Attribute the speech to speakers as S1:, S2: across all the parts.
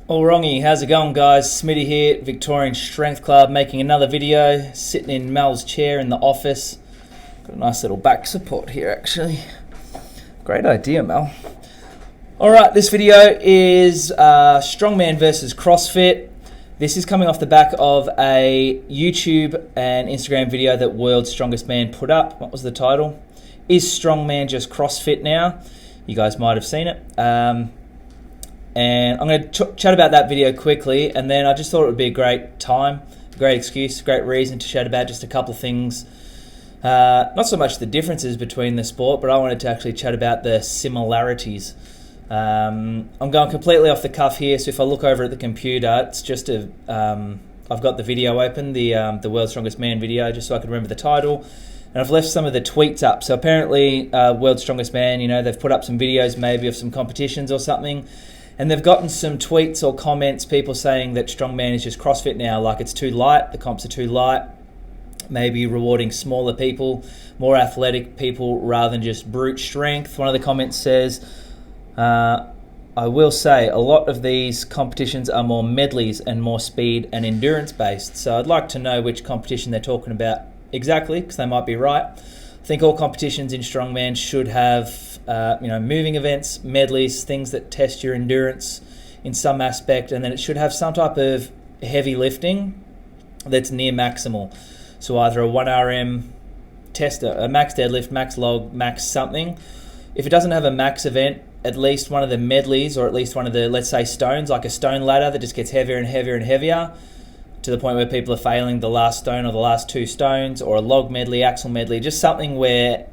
S1: All wrongy, how's it going guys? Smitty here, Victorian Strength Club, making another video, sitting in Mel's chair in the office. Got a nice little back support here actually. Great idea, Mel. Alright, this video is Strongman vs CrossFit. This is coming off the back of a YouTube and Instagram video that World's Strongest Man put up. What was the title? Is Strongman just CrossFit now? You guys might have seen it. And I'm going to chat about that video quickly, and then I just thought it would be a great time, great excuse, great reason to chat about just a couple of things. Not so much the differences between the sport, but I wanted to actually chat about the similarities. I'm going completely off the cuff here, so if I look over at the computer, it's just I've got the video open, the World's Strongest Man video, just so I can remember the title. And I've left some of the tweets up. So apparently, World's Strongest Man, they've put up some videos maybe of some competitions or something. And they've gotten some tweets or comments, people saying that Strongman is just CrossFit now, like it's too light, the comps are too light, maybe rewarding smaller people, more athletic people rather than just brute strength. One of the comments says, I will say a lot of these competitions are more medleys and more speed and endurance based. So I'd like to know which competition they're talking about exactly, because they might be right. I think all competitions in Strongman should have moving events, medleys, things that test your endurance in some aspect, and then it should have some type of heavy lifting that's near maximal. So either a 1RM test, a max deadlift, max log, max something. If it doesn't have a max event, at least one of the medleys, or at least one of the, let's say, stones, like a stone ladder that just gets heavier and heavier and heavier, to the point where people are failing the last stone or the last two stones, or a log medley, axle medley, just something where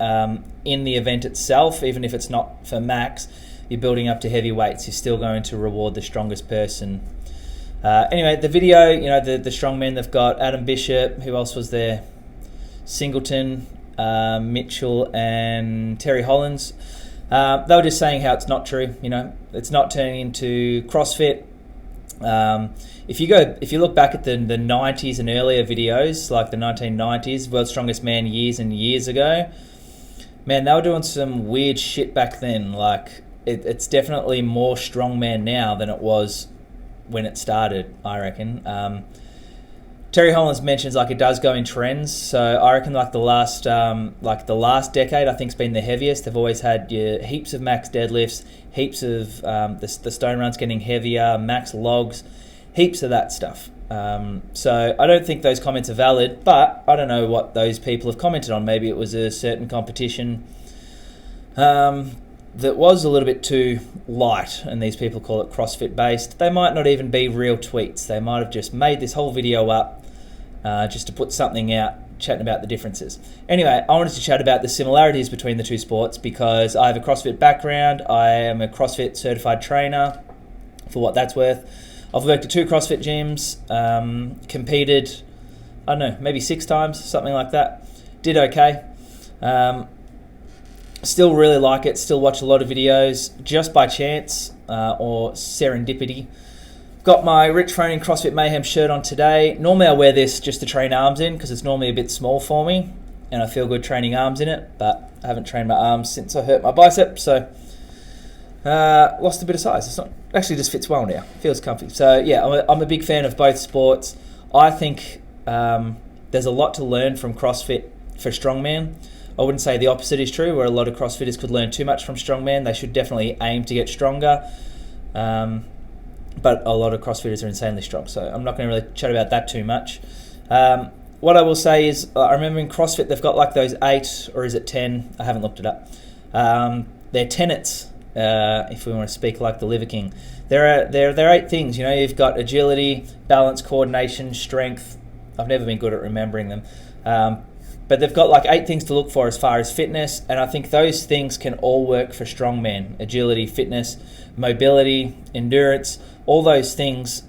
S1: in the event itself, even if it's not for max, you're building up to heavy weights, you're still going to reward the strongest person. Anyway, the video, the strongmen, they've got Adam Bishop, who else was there? Singleton, Mitchell, and Terry Hollins. They were just saying how it's not true, it's not turning into CrossFit. If you look back at the 90s and earlier videos, like the 1990s, World's Strongest Man years and years ago, man, they were doing some weird shit back then. Like, it's definitely more strongman now than it was when it started, I reckon. Terry Hollins mentions like it does go in trends, so I reckon like the last decade I think's been the heaviest. They've always had heaps of max deadlifts, heaps of the stone runs getting heavier, max logs, heaps of that stuff. So I don't think those comments are valid, but I don't know what those people have commented on. Maybe it was a certain competition that was a little bit too light, and these people call it CrossFit based. They might not even be real tweets. They might have just made this whole video up just to put something out, chatting about the differences. Anyway, I wanted to chat about the similarities between the two sports because I have a CrossFit background. I am a CrossFit certified trainer, for what that's worth. I've worked at 2 CrossFit gyms, competed, I don't know, maybe 6 times, something like that. Did okay. Still really like it, still watch a lot of videos, just by chance or serendipity. Got my Rich Froning CrossFit Mayhem shirt on today. Normally I wear this just to train arms in because it's normally a bit small for me and I feel good training arms in it, but I haven't trained my arms since I hurt my bicep, so lost a bit of size. It's not actually just fits well now, feels comfy. So yeah, I'm a big fan of both sports. I think there's a lot to learn from CrossFit for Strongman. I wouldn't say the opposite is true, where a lot of CrossFitters could learn too much from Strongman. They should definitely aim to get stronger. But a lot of CrossFitters are insanely strong, so I'm not going to really chat about that too much. What I will say is, I remember in CrossFit they've got like those 8, or is it 10? I haven't looked it up. They're tenets, if we want to speak like the Liver King. There are 8 things. You've got agility, balance, coordination, strength. I've never been good at remembering them. But they've got like 8 things to look for as far as fitness, and I think those things can all work for strongman. Agility, fitness, mobility, endurance, all those things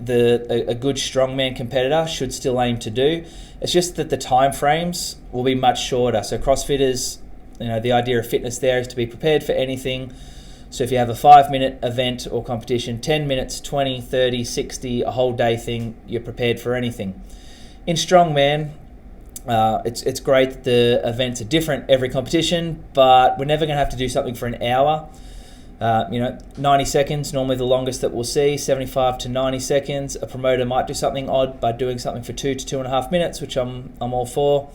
S1: a good strongman competitor should still aim to do. It's just that the time frames will be much shorter. So CrossFitters, the idea of fitness there is to be prepared for anything. So if you have a 5-minute event or competition, 10 minutes, 20, 30, 60, a whole day thing, you're prepared for anything. In strongman, it's great that the events are different every competition, but we're never going to have to do something for an hour. 90 seconds, normally the longest that we'll see, 75 to 90 seconds. A promoter might do something odd by doing something for 2 to 2.5 minutes, which I'm all for.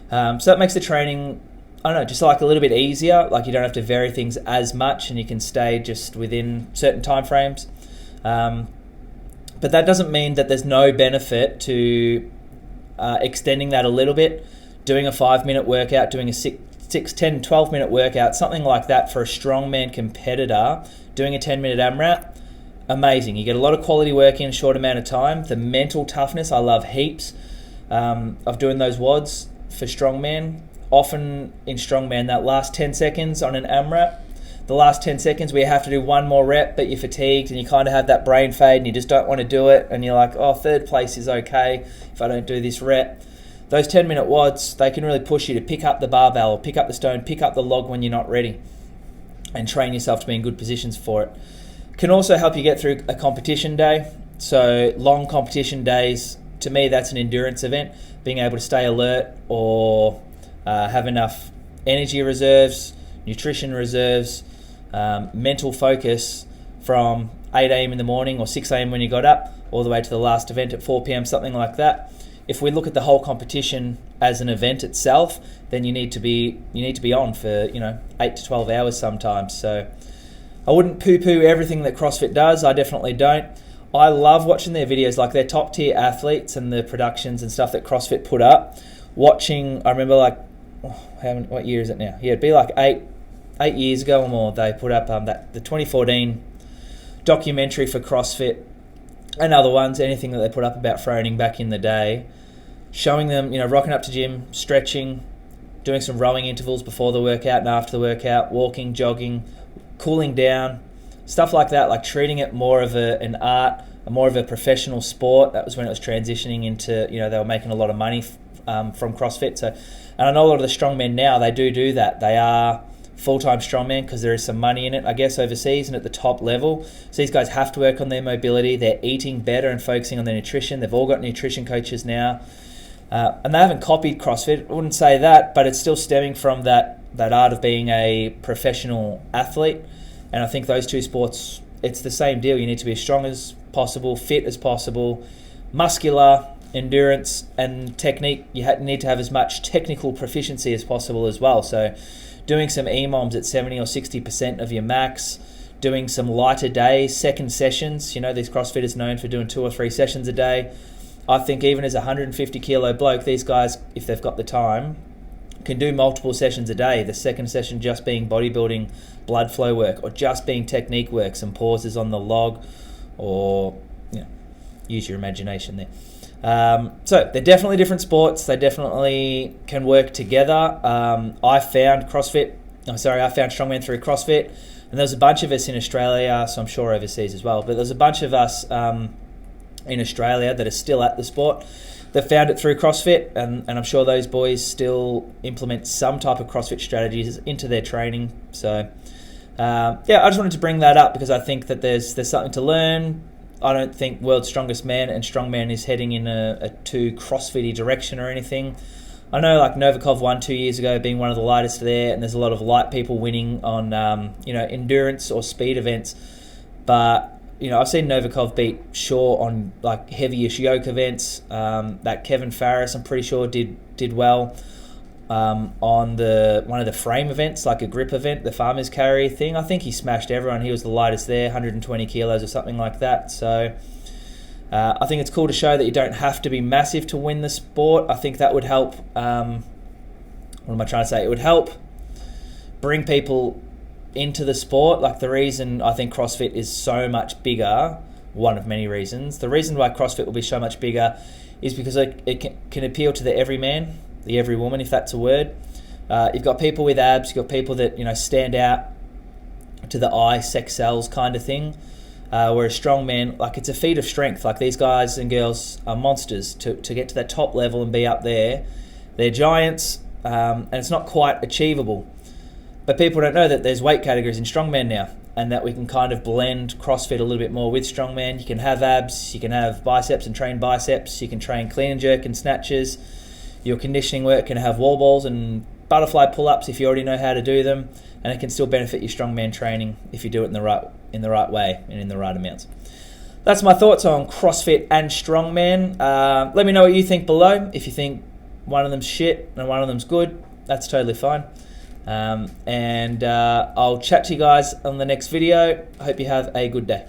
S1: So that makes the training, I don't know, just like a little bit easier. Like you don't have to vary things as much, and you can stay just within certain time frames. But that doesn't mean that there's no benefit to extending that a little bit, doing a 5-minute workout, doing a 6, 10, 12-minute workout, something like that for a strongman competitor, doing a 10-minute AMRAP, amazing. You get a lot of quality work in a short amount of time. The mental toughness, I love heaps of doing those WODs for strongman. Often in strongman, that last 10 seconds on an AMRAP, the last 10 seconds where you have to do one more rep, but you're fatigued and you kind of have that brain fade and you just don't want to do it, and you're like, oh, third place is okay if I don't do this rep. Those 10-minute WODs, they can really push you to pick up the barbell or pick up the stone, pick up the log when you're not ready, and train yourself to be in good positions for it. Can also help you get through a competition day. So long competition days, to me, that's an endurance event. Being able to stay alert or have enough energy reserves, nutrition reserves, mental focus from 8 a.m. in the morning or 6 a.m. when you got up, all the way to the last event at 4 p.m., something like that. If we look at the whole competition as an event itself, then you need to be on for 8 to 12 hours sometimes. So I wouldn't poo-poo everything that CrossFit does. I definitely don't. I love watching their videos, like their top tier athletes and the productions and stuff that CrossFit put up. Watching, I remember what year is it now? Yeah, it'd be like eight years ago or more. They put up the 2014 documentary for CrossFit and other ones, anything that they put up about Froning back in the day, showing them, rocking up to gym, stretching, doing some rowing intervals before the workout and after the workout, walking, jogging, cooling down, stuff like that, like treating it more of an art, more of a professional sport. That was when it was transitioning into, they were making a lot of money from CrossFit. So, and I know a lot of the strongmen now, they do that. They are full-time strongmen because there is some money in it, I guess, overseas and at the top level. So these guys have to work on their mobility. They're eating better and focusing on their nutrition. They've all got nutrition coaches now. And they haven't copied CrossFit, I wouldn't say that, but it's still stemming from that art of being a professional athlete. And I think those two sports, it's the same deal. You need to be as strong as possible, fit as possible, muscular, endurance, and technique. You need to have as much technical proficiency as possible as well. So doing some EMOMs at 70 or 60% of your max, doing some lighter days, second sessions. These CrossFitters known for doing 2 or 3 sessions a day. I think even as a 150 kilo bloke, these guys, if they've got the time, can do multiple sessions a day. The second session just being bodybuilding blood flow work, or just being technique work, some pauses on the log, or use your imagination there. So they're definitely different sports. They definitely can work together. I found Strongman through CrossFit, and there's a bunch of us in Australia, so I'm sure overseas as well, but there's a bunch of us in Australia that are still at the sport that found it through CrossFit, and I'm sure those boys still implement some type of CrossFit strategies into their training. So I just wanted to bring that up because I think that there's something to learn. I don't think World's Strongest Man and Strongman is heading in a too CrossFit-y direction or anything. I know like Novikov won 2 years ago, being one of the lightest there, and there's a lot of light people winning on endurance or speed events. But I've seen Novikov beat Shaw on like heavyish yoke events. That Kevin Farris, I'm pretty sure, did well on one of the frame events, like a grip event, the farmers carry thing. I think he smashed everyone. He was the lightest there, 120 kilos or something like that. So I think it's cool to show that you don't have to be massive to win the sport. I think that would help. What am I trying to say? It would help bring people into the sport. Like the reason I think CrossFit is so much bigger, one of many reasons, the reason why CrossFit will be so much bigger is because it can appeal to the everyman, the every woman, if that's a word. You've got people with abs, you've got people that stand out to the eye, sex sells kind of thing. Whereas strongman, like it's a feat of strength. Like these guys and girls are monsters to get to that top level and be up there. They're giants, and it's not quite achievable. But people don't know that there's weight categories in strongman now, and that we can kind of blend CrossFit a little bit more with strongman. You can have abs, you can have biceps and train biceps, you can train clean and jerk and snatches. Your conditioning work can have wall balls and butterfly pull-ups if you already know how to do them, and it can still benefit your strongman training if you do it in the right way and in the right amounts. That's my thoughts on CrossFit and strongman. Let me know what you think below. If you think one of them's shit and one of them's good, that's totally fine. And I'll chat to you guys on the next video. I hope you have a good day.